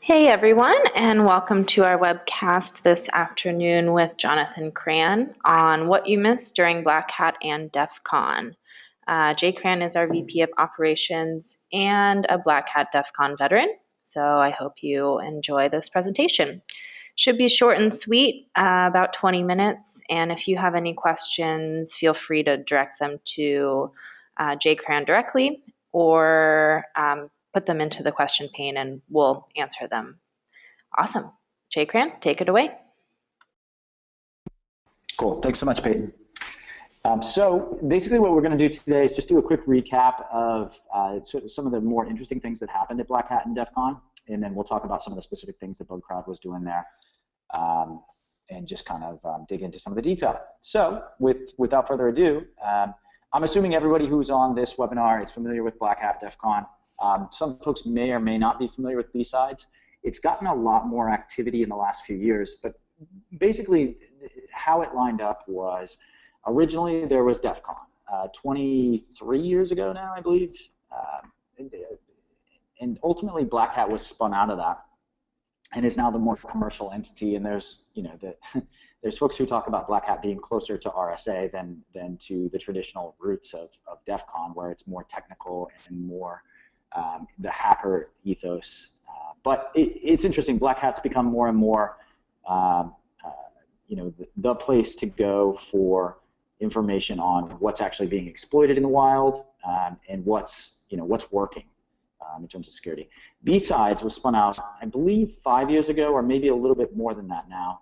Hey everyone, and welcome to our webcast this afternoon with Jonathan Cran on what you missed during Black Hat and DEFCON. Jay Cran is our VP of Operations and a Black Hat DEFCON veteran, so I hope you enjoy this presentation. Should be short and sweet, about 20 minutes, and if you have any questions, feel free to direct them to Jay Cran directly or put them into the question pane and we'll answer them. Awesome. Jay Cran, take it away. Cool. Thanks so much, Peyton. So basically what we're going to do today is just do a quick recap of some of the more interesting things that happened at Black Hat and DEFCON, and then we'll talk about some of the specific things that Bugcrowd was doing there, and just kind of dig into some of the detail. So without further ado, I'm assuming everybody who's on this webinar is familiar with Black Hat DEFCON. Some folks may or may not be familiar with B-Sides. It's gotten a lot more activity in the last few years, but basically how it lined up was originally there was DEFCON 23 years ago now, I believe, and ultimately Black Hat was spun out of that and is now the more commercial entity. And there's there's folks who talk about Black Hat being closer to RSA than to the traditional roots of DEFCON, where it's more technical and more the hacker ethos. But it's interesting. Black Hat's become more and more, the place to go for information on what's actually being exploited in the wild and what's working in terms of security. B-Sides was spun out, I believe, 5 years ago, or maybe a little bit more than that now,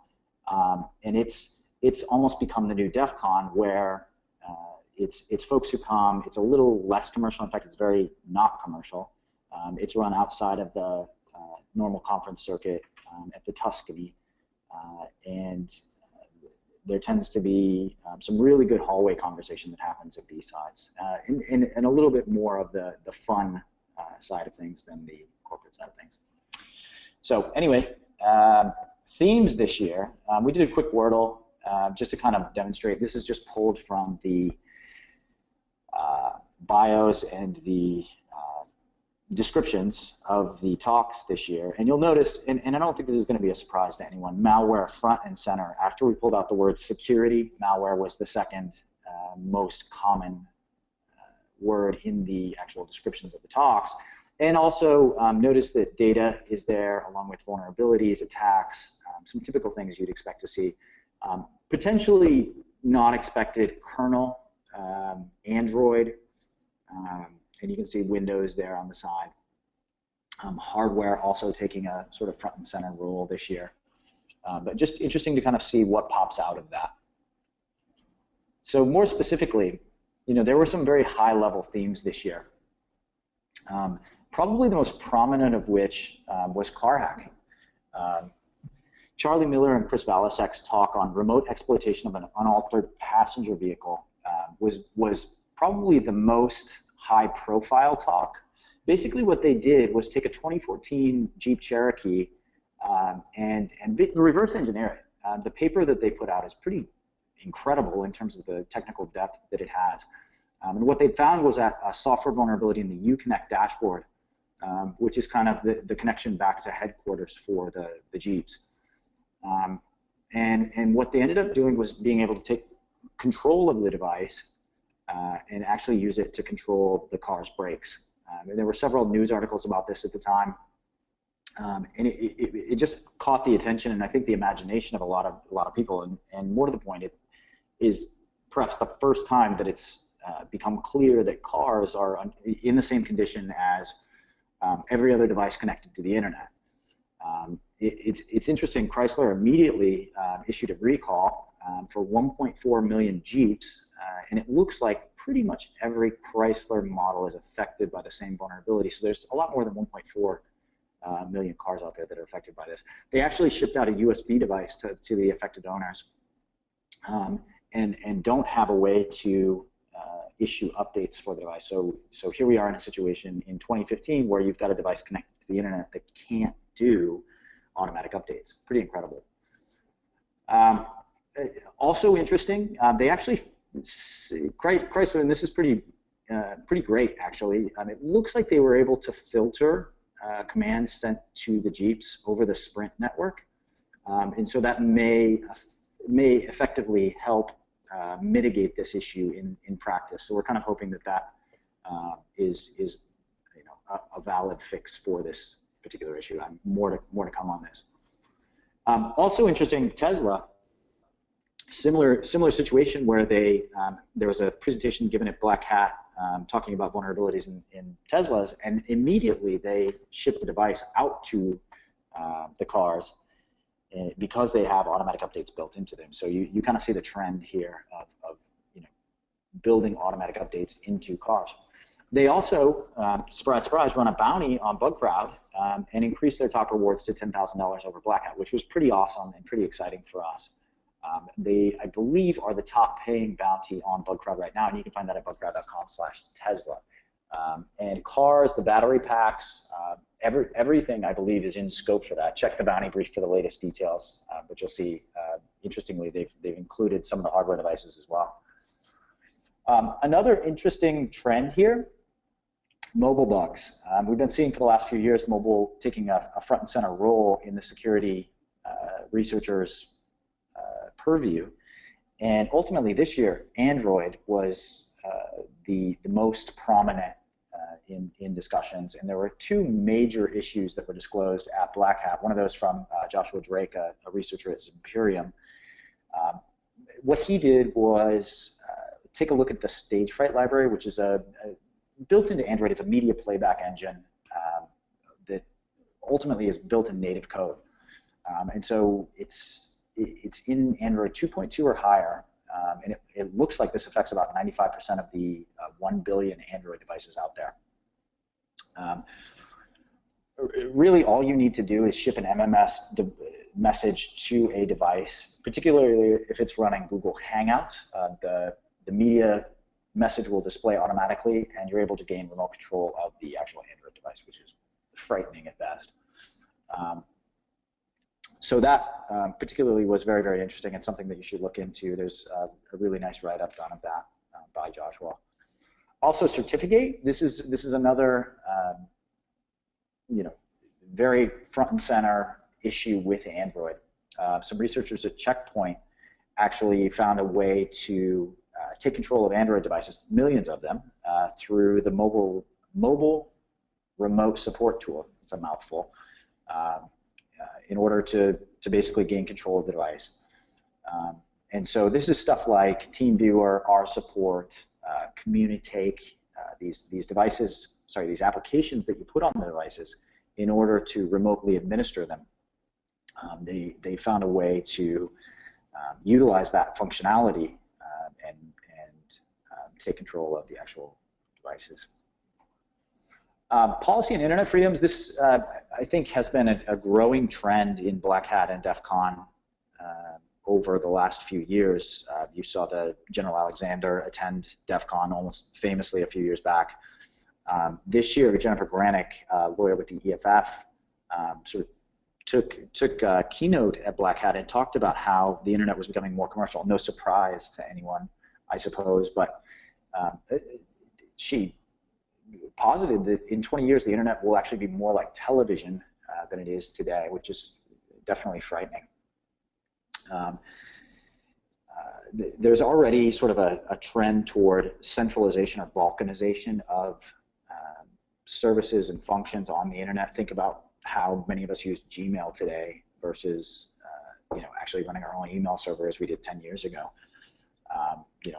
and it's almost become the new DEFCON, where it's folks who come. It's a little less commercial. In fact, it's very not commercial. It's run outside of the normal conference circuit at the Tuscany, and there tends to be some really good hallway conversation that happens at B-Sides, and a little bit more of the fun side of things than the corporate side of things. So anyway, themes this year, we did a quick Wordle just to kind of demonstrate. This is just pulled from the bios and the descriptions of the talks this year, and you'll notice, and I don't think this is going to be a surprise to anyone, malware front and center. After we pulled out the word security, malware was the second most common word in the actual descriptions of the talks. And also notice that data is there along with vulnerabilities, attacks, some typical things you'd expect to see. Potentially not expected kernel, Android, and you can see Windows there on the side. Hardware also taking a sort of front and center role this year. But just interesting to kind of see what pops out of that. So more specifically, there were some very high-level themes this year. Probably the most prominent of which was car hacking. Charlie Miller and Chris Valasek's talk on remote exploitation of an unaltered passenger vehicle was probably the most high-profile talk. Basically what they did was take a 2014 Jeep Cherokee and reverse engineer it. The paper that they put out is pretty incredible in terms of the technical depth that it has. And what they found was a software vulnerability in the Uconnect dashboard, which is kind of the connection back to headquarters for the Jeeps. And what they ended up doing was being able to take control of the device and actually use it to control the car's brakes. And there were several news articles about this at the time, and it just caught the attention and I think the imagination of a lot of people. And more to the point, it is perhaps the first time that it's become clear that cars are in the same condition as every other device connected to the internet. It's interesting. Chrysler immediately issued a recall for 1.4 million Jeeps, and it looks like pretty much every Chrysler model is affected by the same vulnerability. So there's a lot more than 1.4 million cars out there that are affected by this. They actually shipped out a USB device to the affected owners, and don't have a way to issue updates for the device. So here we are in a situation in 2015 where you've got a device connected to the internet that can't do automatic updates. Pretty incredible. Also interesting, they actually, Chrysler, and this is pretty great actually, it looks like they were able to filter commands sent to the Jeeps over the Sprint network, and so that may effectively help mitigate this issue in practice. So we're kind of hoping that is a valid fix for this particular issue. More to come on this. Also interesting, Tesla. Similar situation where there was a presentation given at Black Hat talking about vulnerabilities in Teslas, and immediately they shipped the device out to the cars because they have automatic updates built into them. So you kind of see the trend here of building automatic updates into cars. They also, surprise, surprise, run a bounty on Bugcrowd and increase their top rewards to $10,000 over Black Hat, which was pretty awesome and pretty exciting for us. They, I believe, are the top paying bounty on Bugcrowd right now, and you can find that at bugcrowd.com/Tesla. And cars, the battery packs, everything, I believe, is in scope for that. Check the bounty brief for the latest details, but you'll see, interestingly, they've included some of the hardware devices as well. Another interesting trend here, mobile bugs. We've been seeing for the last few years mobile taking a front and center role in the security researchers' purview, and ultimately this year Android was the most prominent in discussions, and there were two major issues that were disclosed at Black Hat. One of those from Joshua Drake, a researcher at Imperium. What he did was take a look at the Stagefright library, which is built into Android. It's a media playback engine that ultimately is built in native code, and so it's in Android 2.2 or higher, and it looks like this affects about 95% of the 1 billion Android devices out there. Really, all you need to do is ship an MMS message to a device, particularly if it's running Google Hangouts. The media message will display automatically, and you're able to gain remote control of the actual Android device, which is frightening at best. So that particularly was very, very interesting and something that you should look into. There's a really nice write-up done of that by Joshua. Also, Certificate. This is another very front and center issue with Android. Some researchers at Checkpoint actually found a way to take control of Android devices, millions of them, through the mobile remote support tool. It's a mouthful. In order to basically gain control of the device. And so this is stuff like TeamViewer, RSupport, Communitake, these applications that you put on the devices in order to remotely administer them. They found a way to utilize that functionality and take control of the actual devices. Policy and internet freedoms, this I think has been a growing trend in Black Hat and DEFCON over the last few years. You saw the General Alexander attend DEFCON almost famously a few years back. This year, Jennifer Granick, lawyer with the EFF, sort of took a keynote at Black Hat and talked about how the internet was becoming more commercial. No surprise to anyone, I suppose, but she posited that in 20 years the internet will actually be more like television than it is today, which is definitely frightening. There's already sort of a trend toward centralization or balkanization of services and functions on the internet. Think about how many of us use Gmail today versus actually running our own email server as we did 10 years ago.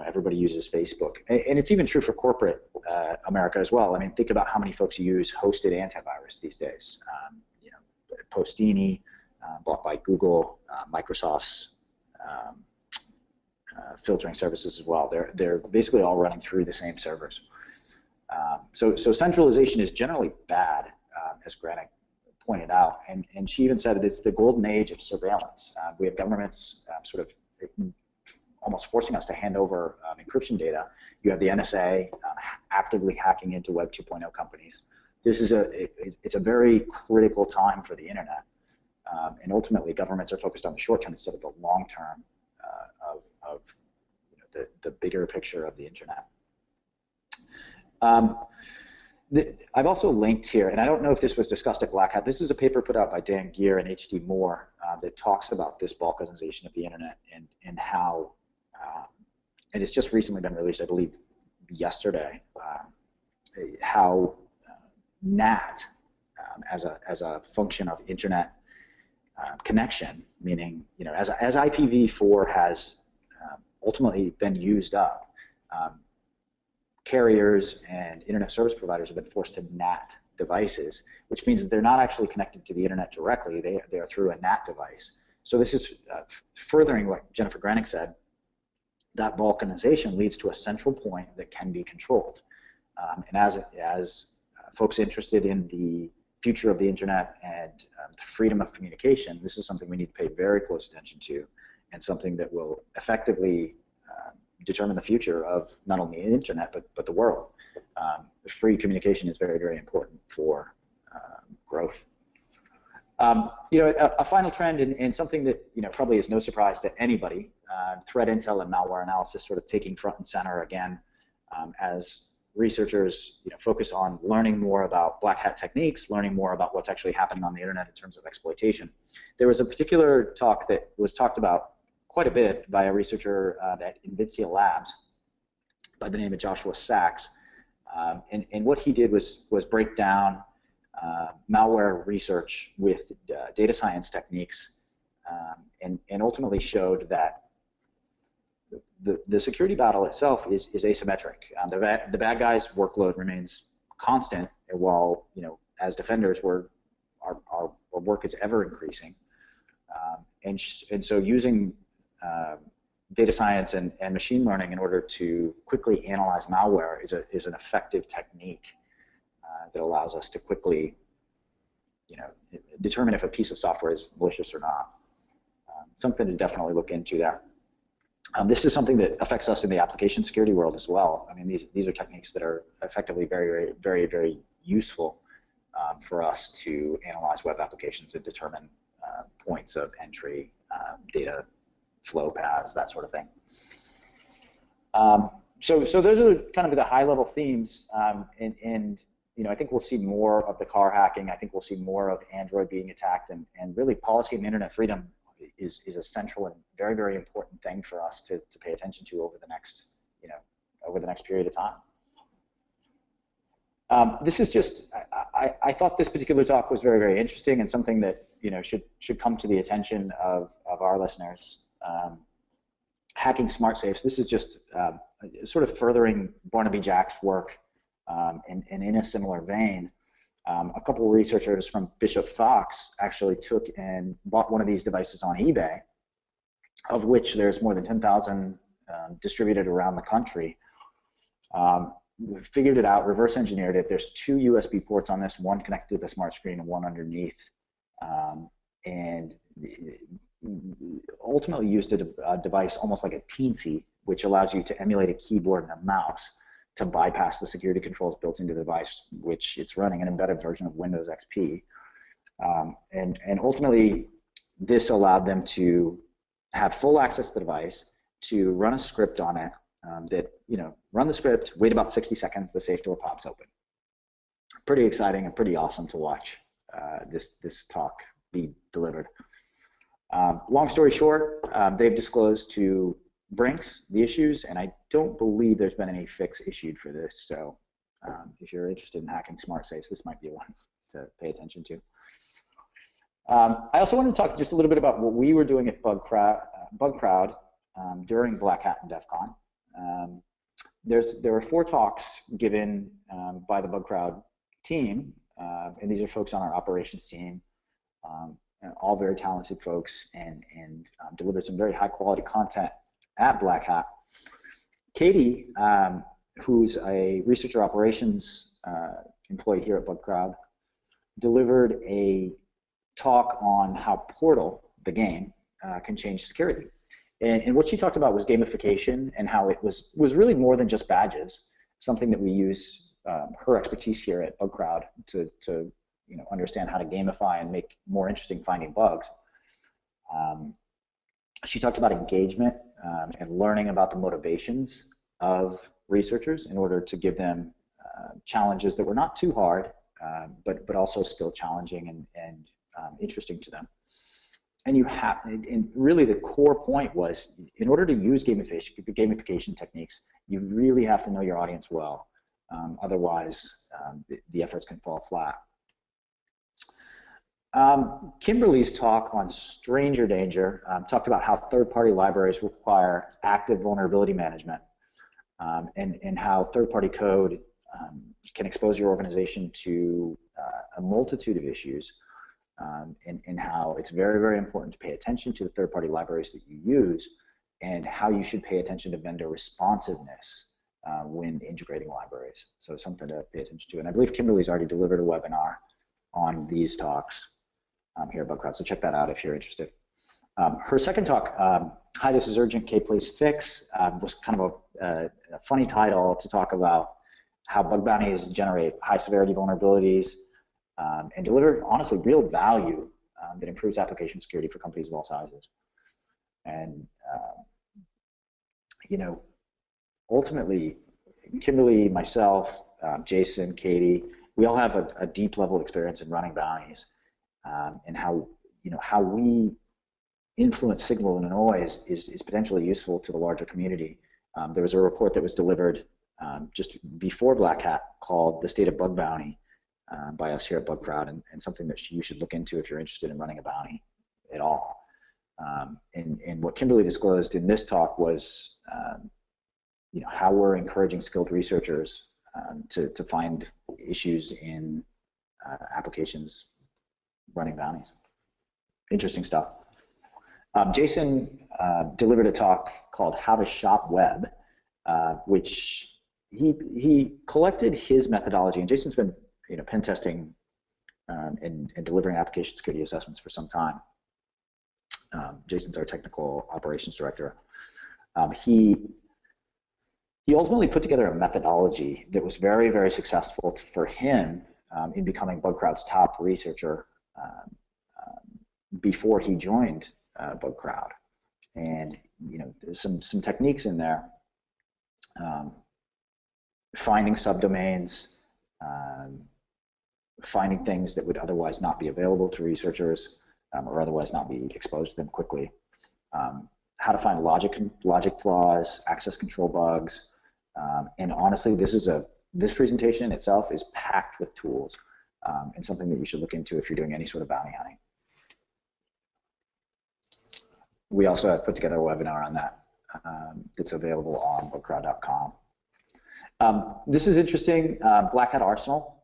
Everybody uses Facebook, and it's even true for corporate America as well. I mean, think about how many folks use hosted antivirus these days. Postini, bought by Google, Microsoft's filtering services as well. They're basically all running through the same servers. So centralization is generally bad, as Granick pointed out, and she even said that it's the golden age of surveillance. We have governments sort of almost forcing us to hand over encryption data. You have the NSA actively hacking into Web 2.0 companies. This is it's a very critical time for the internet, and ultimately governments are focused on the short term instead of the long term of the bigger picture of the internet. I've also linked here, and I don't know if this was discussed at Black Hat. This is a paper put out by Dan Geer and H.D. Moore that talks about this balkanization of the internet and how, and it's just recently been released, I believe, yesterday, how NAT, as a function of internet connection, meaning, you know, as IPv4 has ultimately been used up, carriers and internet service providers have been forced to NAT devices, which means that they're not actually connected to the internet directly. They are through a NAT device. So this is furthering what Jennifer Granick said, that balkanization leads to a central point that can be controlled. And as folks interested in the future of the internet and freedom of communication, this is something we need to pay very close attention to, and something that will effectively determine the future of not only the internet but the world. Free communication is very, very important for growth. You know, a final trend, and something that, you know, probably is no surprise to anybody, threat intel and malware analysis sort of taking front and center again, as researchers, you know, focus on learning more about black hat techniques, learning more about what's actually happening on the internet in terms of exploitation. There was a particular talk that was talked about quite a bit by a researcher at Invincia Labs by the name of Joshua Sachs, and what he did was break down malware research with data science techniques, and ultimately showed that the security battle itself is asymmetric. The bad guys' workload remains constant, while, you know, as defenders, our work is ever increasing, and so using data science and machine learning in order to quickly analyze malware is an effective technique that allows us to quickly, you know, determine if a piece of software is malicious or not. Something to definitely look into there. This is something that affects us in the application security world as well. I mean, these are techniques that are effectively very, very, very useful for us to analyze web applications and determine points of entry, data flow paths, that sort of thing. So those are kind of the high-level themes, and you know, I think we'll see more of the car hacking. I think we'll see more of Android being attacked, and really policy and internet freedom is a central and very, very important thing for us to pay attention to over the next, you know, over the next period of time. This is just, I thought this particular talk was very, very interesting, and something that, you know, should come to the attention of our listeners. Hacking smart safes. This is just sort of furthering Barnaby Jack's work, and in a similar vein. A couple of researchers from Bishop Fox actually took and bought one of these devices on eBay, of which there's more than 10,000 distributed around the country. We figured it out, reverse engineered it. There's 2 USB ports on this, one connected to the smart screen and one underneath, and ultimately used a device almost like a teensy, which allows you to emulate a keyboard and a mouse to bypass the security controls built into the device, which it's running an embedded version of Windows XP. And ultimately, this allowed them to have full access to the device, to run a script on it, that, you know, run the script, wait about 60 seconds, the safe door pops open. Pretty exciting and pretty awesome to watch this talk be delivered. Long story short, they've disclosed to Brinks the issues, and I don't believe there's been any fix issued for this. So if you're interested in hacking smart safes, this might be one to pay attention to. I also wanted to talk just a little bit about what we were doing at Bugcrowd during Black Hat and DEFCON. There were 4 talks given by the Bugcrowd team, and these are folks on our operations team, all very talented folks, and delivered some very high quality content at Black Hat. Katie, who's a researcher operations employee here at Bugcrowd, delivered a talk on how Portal, the game, can change security. And what she talked about was gamification, and how it was really more than just badges, something that we use her expertise here at Bugcrowd to you know, understand how to gamify and make more interesting finding bugs. She talked about engagement and learning about the motivations of researchers in order to give them challenges that were not too hard, but also still challenging and interesting to them. And and really the core point was, in order to use gamification techniques, you really have to know your audience well. Otherwise, the efforts can fall flat. Kimberly's talk on stranger danger talked about how third-party libraries require active vulnerability management, and how third-party code can expose your organization to a multitude of issues, and how it's very, very important to pay attention to the third-party libraries that you use, and how you should pay attention to vendor responsiveness when integrating libraries. So something to pay attention to. And I believe Kimberly's already delivered a webinar on these talks here at Bugcrowd, so check that out if you're interested. Her second talk, Hi, this is Urgent, K-Please Fix, was kind of a funny title to talk about how bug bounties generate high severity vulnerabilities and deliver, honestly, real value that improves application security for companies of all sizes. And, you know, ultimately, Kimberly, myself, Jason, Katie, we all have a deep level of experience in running bounties, and how we influence signal and noise is potentially useful to the larger community. There was a report that was delivered just before Black Hat called The State of Bug Bounty by us here at Bugcrowd, and something that you should look into if you're interested in running a bounty at all. And what Kimberly disclosed in this talk was how we're encouraging skilled researchers to find issues in applications running bounties. Interesting stuff. Jason delivered a talk called How to Shop Web, which he collected his methodology, and Jason's been pen testing and delivering application security assessments for some time. Jason's our technical operations director. He ultimately put together a methodology that was very, very successful for him in becoming Bugcrowd's top researcher before he joined Bugcrowd. And there's some techniques in there, finding subdomains, finding things that would otherwise not be available to researchers or otherwise not be exposed to them quickly, how to find logic flaws, access control bugs, and honestly, this presentation itself is packed with tools, and something that you should look into if you're doing any sort of bounty hunting. We also have put together a webinar on that that's available on bugcrowd.com. This is interesting, Black Hat Arsenal.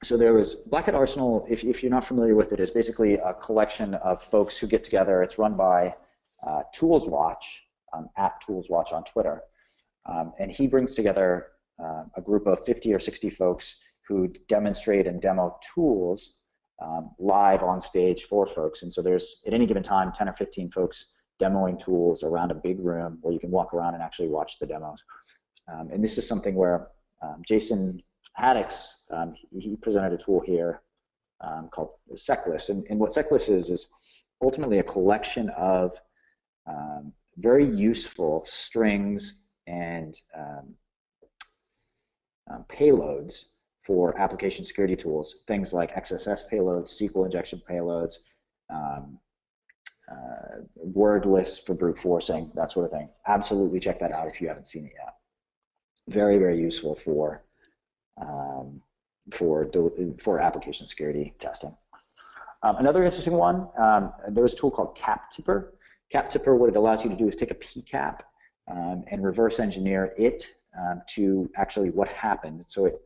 So there was Black Hat Arsenal, if you're not familiar with it, is basically a collection of folks who get together. It's run by ToolsWatch, at ToolsWatch on Twitter. And he brings together a group of 50 or 60 folks who demonstrate and demo tools live on stage for folks. And so there's, at any given time, 10 or 15 folks demoing tools around a big room where you can walk around and actually watch the demos. And this is something where Jason Haddix, he presented a tool here called Seclist. And what Seclist is ultimately a collection of very useful strings and payloads for application security tools, things like XSS payloads, SQL injection payloads, word lists for brute forcing, that sort of thing. Absolutely check that out if you haven't seen it yet. Very, very useful for application security testing. Another interesting one, there's a tool called CapTipper. CapTipper, what it allows you to do is take a PCAP and reverse engineer it to actually what happened. So it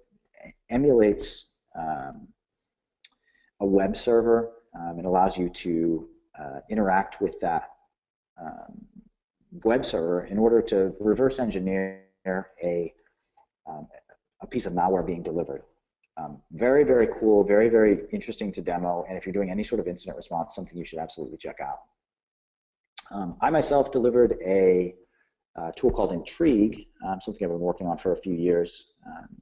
emulates a web server and allows you to interact with that web server in order to reverse engineer a piece of malware being delivered. Very, very cool, very, very interesting to demo, and if you're doing any sort of incident response, something you should absolutely check out. I myself delivered a tool called Intrigue, something I've been working on for a few years,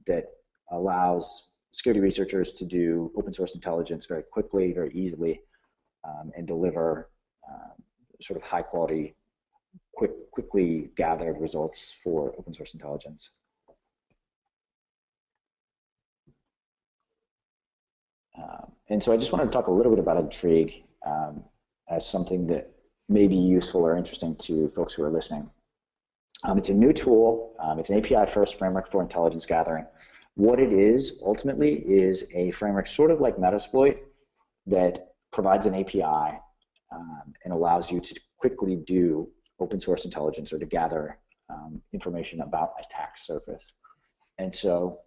that allows security researchers to do open source intelligence very quickly, very easily, and deliver sort of high quality, quickly gathered results for open source intelligence. And so I just wanted to talk a little bit about Intrigue as something that may be useful or interesting to folks who are listening. It's a new tool. It's an API-first framework for intelligence gathering. What it is, ultimately, is a framework sort of like Metasploit that provides an API and allows you to quickly do open source intelligence or to gather information about attack surface. And so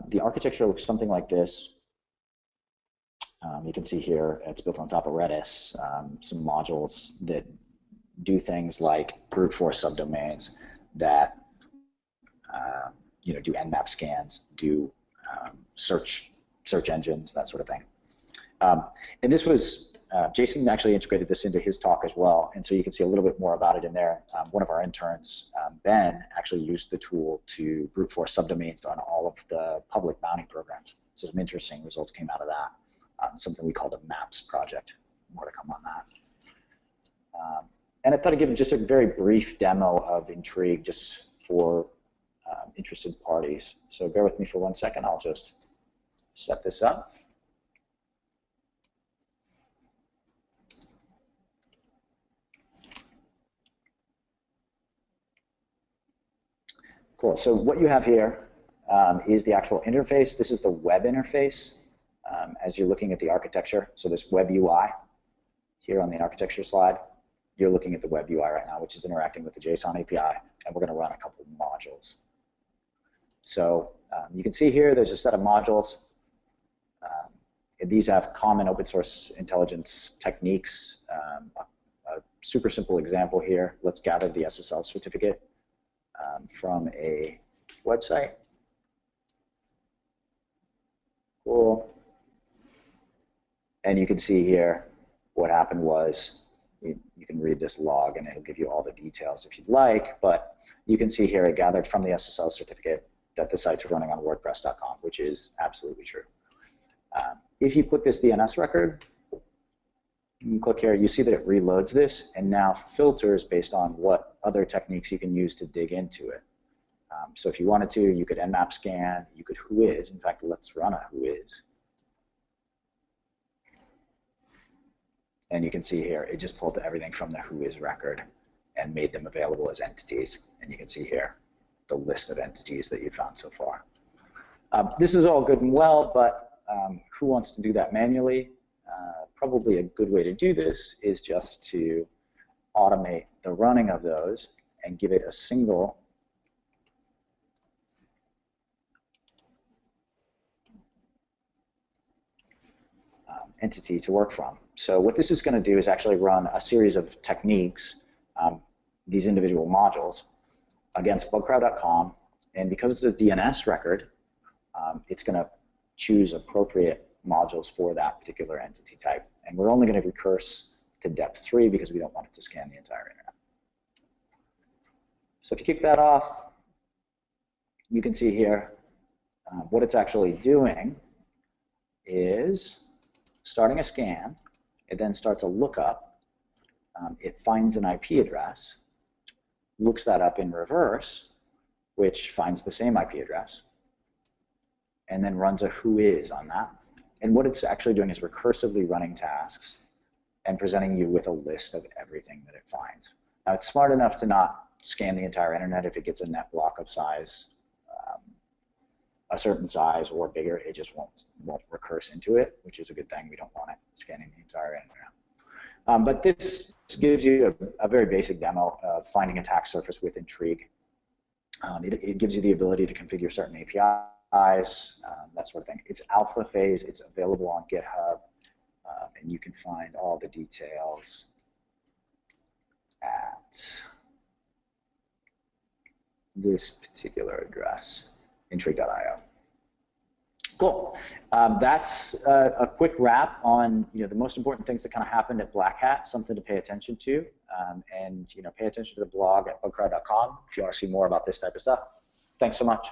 the architecture looks something like this. You can see here it's built on top of Redis, some modules that do things like brute force subdomains that do nmap scans, do search engines, that sort of thing. And this was Jason actually integrated this into his talk as well, and so you can see a little bit more about it in there. One of our interns, Ben, actually used the tool to brute force subdomains on all of the public bounty programs. So some interesting results came out of that. Something we called a MAPS project. More to come on that. And I thought I'd give just a very brief demo of Intrigue just for interested parties. So bear with me for 1 second. I'll just set this up. Cool. So what you have here is the actual interface. This is the web interface as you're looking at the architecture. So this web UI here on the architecture slide, you're looking at the web UI right now, which is interacting with the JSON API, and we're going to run a couple of modules. So you can see here there's a set of modules. These have common open source intelligence techniques. A super simple example here. Let's gather the SSL certificate from a website. Cool. And you can see here what happened was, you can read this log and it'll give you all the details if you'd like, but you can see here it gathered from the SSL certificate that the site's running on WordPress.com, which is absolutely true. If you click this DNS record, you can click here, you see that it reloads this and now filters based on what other techniques you can use to dig into it. So if you wanted to, you could nmap scan, you could whois. In fact, let's run a whois. And you can see here, it just pulled everything from the whois record and made them available as entities. And you can see here the list of entities that you found so far. This is all good and well, but who wants to do that manually? Probably a good way to do this is just to automate the running of those and give it a single entity to work from. So what this is going to do is actually run a series of techniques, these individual modules, against bugcrowd.com, and because it's a DNS record, it's going to choose appropriate modules for that particular entity type. And we're only going to recurse to depth 3 because we don't want it to scan the entire internet. So if you kick that off, you can see here what it's actually doing is starting a scan. It then starts a lookup. It finds an IP address, looks that up in reverse, which finds the same IP address, and then runs a whois on that. And what it's actually doing is recursively running tasks and presenting you with a list of everything that it finds. Now, it's smart enough to not scan the entire internet if it gets a net block of size, a certain size or bigger. It just won't recurse into it, which is a good thing. We don't want it scanning the entire internet. But this gives you a very basic demo of finding attack surface with Intrigue. It gives you the ability to configure certain APIs, that sort of thing. It's alpha phase. It's available on GitHub, and you can find all the details at this particular address, intrigue.io. Cool. That's a quick wrap on the most important things that kind of happened at Black Hat, something to pay attention to, and pay attention to the blog at bugcrowd.com if you want to see more about this type of stuff. Thanks so much.